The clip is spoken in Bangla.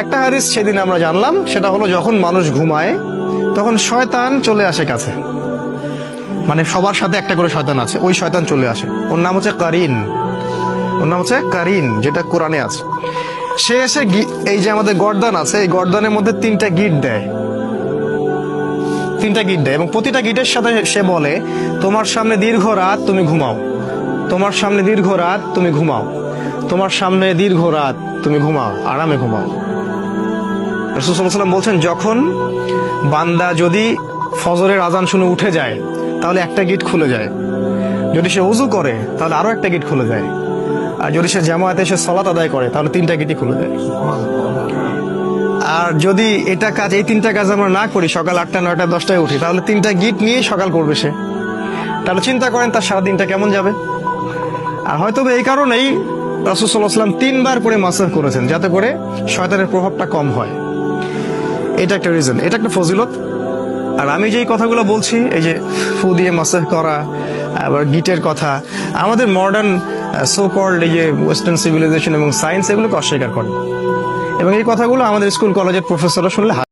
একটা হাদিস সেদিন আমরা জানলাম, সেটা হলো যখন মানুষ ঘুমায় তখন শয়তান চলে আসে কাছে, মানে সবার সাথে একটা করে শয়তান আছে, ওই শয়তান চলে আসে, ওর নাম হচ্ছে কারিন, ওর নাম হচ্ছে কারিন, যেটা কোরআনে আছে। সে এসে এই যে আমাদের গর্দান আছে, এই গর্দানের মধ্যে 3টা গিট দেয়, 3টা গিট দেয়, এবং প্রতিটা গিটের সাথে সে বলে তোমার সামনে দীর্ঘ রাত, তুমি ঘুমাও, তোমার সামনে দীর্ঘ রাত, তুমি ঘুমাও, তোমার সামনে দীর্ঘ রাত, তুমি ঘুমাও, আরামে ঘুমাও। রাসূল সাল্লাল্লাহু আলাইহি ওয়াসাল্লাম বলছেন, যখন বান্দা যদি ফজরের আজান শুনে উঠে যায় তাহলে একটা গিট খুলে যায়, যদি সে ওযু করে তাহলে আরো একটা গিট খুলে যায়, আর যদি সে জামায়াতে এসে সালাত আদায় করে তাহলে 3টা গিটই খুলে যায়। আর যদি এটা কাজ, এই 3টা কাজ আমরা না করি, সকাল 8টা 9টা 10টায় উঠি, তাহলে 3টা গিট নিয়ে সকাল করবে সে। তাহলে চিন্তা করেন তার সারাদিনটা কেমন যাবে। আর হয়তো এই কারণেই রাসূল সাল্লাল্লাহু আলাইহি ওয়াসাল্লাম 3বার করে মাসাহ করেছেন, যাতে করে শয়তানের প্রভাবটা কম হয়। এটা একটা রিজন, এটা একটা ফজিলত। আর আমি যেই কথাগুলো বলছি, এই যে ফু দিয়ে মাসাহ করা, আবার গিটের কথা, আমাদের মডার্ন সো কল্ড এই যে ওয়েস্টার্ন সিভিলাইজেশন এবং সায়েন্স এগুলোকে অস্বীকার করে, এবং এই কথাগুলো আমাদের স্কুল কলেজের প্রফেসররা শুনলে